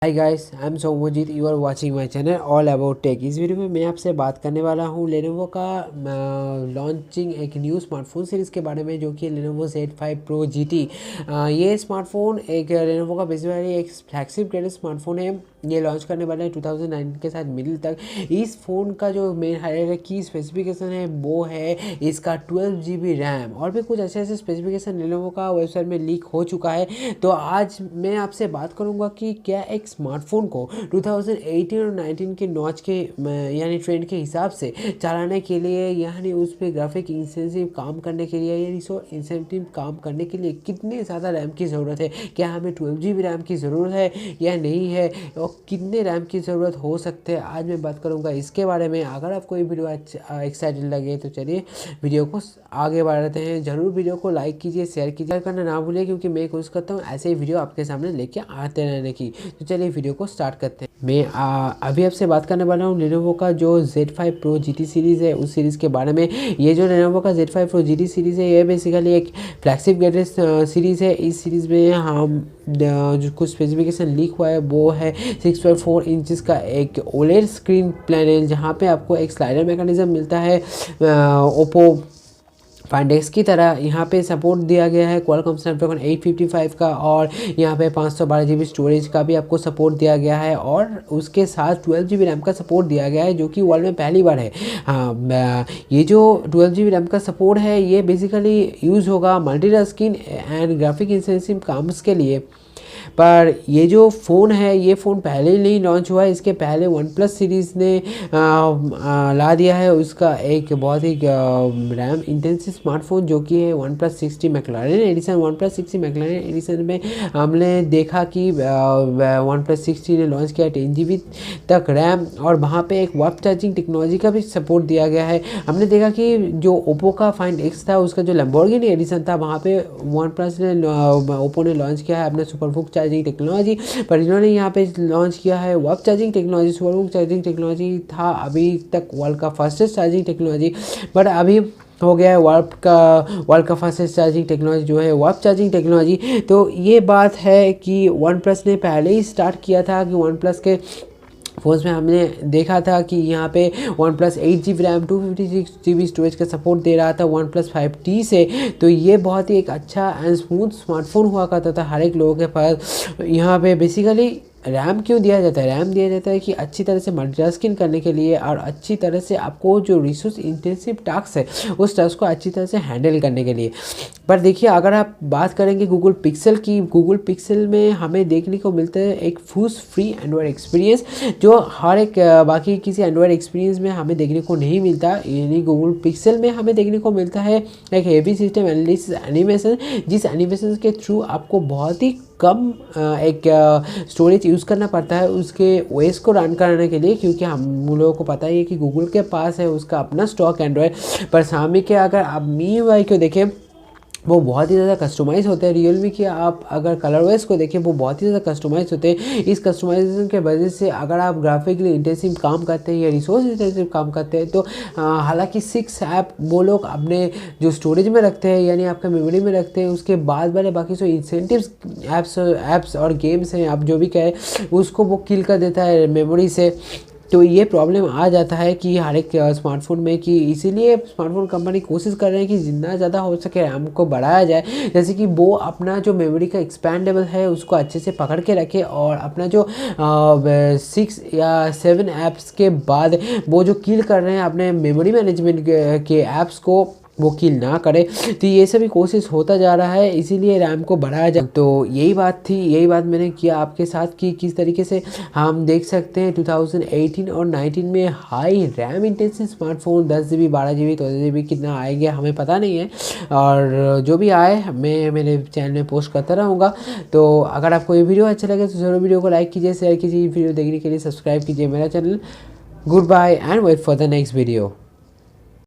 Hi guys, I am Somojit, you are watching my channel all about tech. इस वीडियो में मैं आपसे बात करने वाला हूँ लेनोवो का लॉन्चिंग एक न्यू स्मार्टफोन सीरीज़ के बारे में, जो कि लेनोवो Z5 Pro GT। ये स्मार्टफोन एक लेनोवो का बेसिकली एक फ्लैगशिप ग्रेड स्मार्टफोन है। ये लॉन्च करने वाला है 2019 के साथ मिडिल तक। इस फ़ोन का जो मेन हाईलाइट की स्पेसिफिकेशन है वो है इसका 12 GB रैम, और भी कुछ ऐसे ऐसे स्पेसिफिकेशन लेनोवो का वेबसाइट में लीक हो चुका है। तो आज मैं आपसे बात करूंगा कि क्या एक स्मार्टफोन को 2018 और 19 के नॉच के यानी ट्रेंड के हिसाब से चलाने के लिए, यानी उस पर ग्राफिक इंसेंसिव काम करने के लिए, यानी सो इंसेंटिव काम करने के लिए कितने ज़्यादा रैम की ज़रूरत है, क्या हमें 12 GB रैम की ज़रूरत है या नहीं है, और कितने रैम की ज़रूरत हो सकते हैं, आज मैं बात करूंगा इसके बारे में। अगर आपको ये वीडियो एक्साइटेड लगे तो चलिए वीडियो को आगे बढ़ाते हैं। ज़रूर वीडियो को लाइक कीजिए, शेयर कीजिए, करना ना भूलिए, क्योंकि मैं कोशिश करता हूँ ऐसे ही वीडियो आपके सामने लेके आते रहने की। तो चलिए वीडियो को स्टार्ट करते हैं। मैं अभी आपसे बात करने वाला हूँ लेनोवो का जो Z5 Pro GT सीरीज़ है, उस सीरीज़ के बारे में। ये जो लेनोवो का Z5 Pro GT सीरीज़ है, ये बेसिकली एक फ्लैगशिप ग्रेड सीरीज़ है। इस सीरीज़ में हम जो कुछ स्पेसिफिकेशन लीक हुआ है वो है 6.4 इंचज़ का एक ओलेड स्क्रीन पैनल, जहाँ पे आपको एक स्लाइडर मैकेनिज्म मिलता है। ओप्पो फाइंड एक्स की तरह यहाँ पे सपोर्ट दिया गया है क्वालकॉम स्नैपड्रैगन 855 का, और यहाँ पे 512 GB स्टोरेज का भी आपको सपोर्ट दिया गया है, और उसके साथ 12 GB रैम का सपोर्ट दिया गया है, जो कि वर्ल्ड में पहली बार है। हाँ, ये जो 12 GB रैम का सपोर्ट है ये बेसिकली यूज़ होगा multi tasking and graphic intensive calms के लिए। पर ये जो फ़ोन है, ये फ़ोन पहले ही नहीं लॉन्च हुआ है, इसके पहले वन प्लस सीरीज़ ने ला दिया है उसका एक बहुत ही रैम इंटेंसिव स्मार्टफोन, जो कि है OnePlus 60 McLaren edition. OnePlus 60 McLaren edition में हमने देखा कि वन प्लस 60 ने लॉन्च किया 10 GB तक रैम, और वहाँ पे एक वार्प चार्जिंग टेक्नोलॉजी का भी सपोर्ट दिया गया है। हमने देखा कि जो ओप्पो का फाइंड एक्स था, उसका जो लैम्बोर्गिनी एडिशन था, वहाँ पे वन प्लस ने ओप्पो ने लॉन्च किया है अपने सुपरबुक चार्जिंग टेक्नोलॉजी, पर इन्होंने यहाँ पे लॉन्च किया है warp charging technology. Superbook charging technology था अभी तक वर्ल्ड का फास्टेस्ट चार्जिंग टेक्नोलॉजी, बट अभी हो गया है वर्ल्ड का फास्टेस्ट चार्जिंग टेक्नोलॉजी जो है वार्प चार्जिंग टेक्नोलॉजी। तो ये बात है कि वन प्लस ने पहले ही स्टार्ट किया था कि वन प्लस के फ़ोन्स में हमने देखा था कि यहाँ पे one plus 8 GB RAM 256 GB storage का सपोर्ट दे रहा था वन प्लस 5T से। तो ये बहुत ही एक अच्छा एंड स्मूथ स्मार्टफोन हुआ करता था हर एक लोगों के पास। यहाँ पे बेसिकली रैम क्यों दिया जाता है? रैम दिया जाता है कि अच्छी तरह से मल्टीटास्किंग करने के लिए, और अच्छी तरह से आपको जो रिसोर्स इंटेंसिव टास्क है उस टास्क को अच्छी तरह से हैंडल करने के लिए। पर देखिए, अगर आप बात करेंगे गूगल पिक्सल की, गूगल पिक्सल में हमें देखने को मिलता है एक फूस फ्री एंड्रॉयड एक्सपीरियंस, जो हर एक बाकी किसी एंड्रॉयड एक्सपीरियंस में हमें देखने को नहीं मिलता। यानी गूगल पिक्सल में हमें देखने को मिलता है एक हेवी सिस्टम एनालिसिस एनिमेशन, जिस एनिमेशन के थ्रू आपको बहुत ही कम एक स्टोरेज यूज़ करना पड़ता है उसके ओएस को रन करने के लिए, क्योंकि हम लोगों को पता ही है कि गूगल के पास है उसका अपना स्टॉक एंड्रॉयड। पर सामी के अगर आप MIUI को देखें, वो बहुत ही ज़्यादा कस्टमाइज़ होते हैं। रियलमी के आप अगर कलरवाइज को देखें, वो बहुत ही ज़्यादा कस्टमाइज़ होते हैं। इस कस्टमाइजेशन के वजह से अगर आप ग्राफिकली इंटेंसिव काम करते हैं या रिसोर्स इंटेंसिव काम करते हैं, तो हालांकि 6 ऐप वो लोग अपने जो स्टोरेज में रखते हैं, यानी आपका मेमोरी में रखते हैं, उसके बाद वाले बाकी जो इंसेंटिव्स ऐप्स और गेम्स हैं, आप जो भी कहें, उसको वो किल कर देता है मेमोरी से। तो ये प्रॉब्लम आ जाता है कि हर एक स्मार्टफोन में, कि इसीलिए स्मार्टफोन कंपनी कोशिश कर रहे हैं कि जितना ज़्यादा हो सके रैम को बढ़ाया जाए, जैसे कि वो अपना जो मेमोरी का एक्सपेंडेबल है उसको अच्छे से पकड़ के रखे, और अपना जो 6 या 7 ऐप्स के बाद वो जो किल कर रहे हैं अपने मेमोरी मैनेजमेंट के ऐप्स को, वो किल ना करे। तो ये सभी कोशिश होता जा रहा है, इसीलिए रैम को बढ़ाया जा। तो यही बात थी, यही बात मैंने किया आपके साथ कि किस तरीके से हम देख सकते हैं 2018 और 19 में high RAM intensive smartphone 10 GB 12 GB 14 GB कितना आएगा हमें पता नहीं है, और जो भी आए मैं मेरे चैनल में पोस्ट करता रहूँगा। तो अगर आपको ये वीडियो अच्छा लगे तो ज़रूर वीडियो को लाइक कीजिए, शेयर कीजिए, वीडियो देखने के लिए सब्सक्राइब कीजिए मेरा channel. Goodbye and wait for the next video.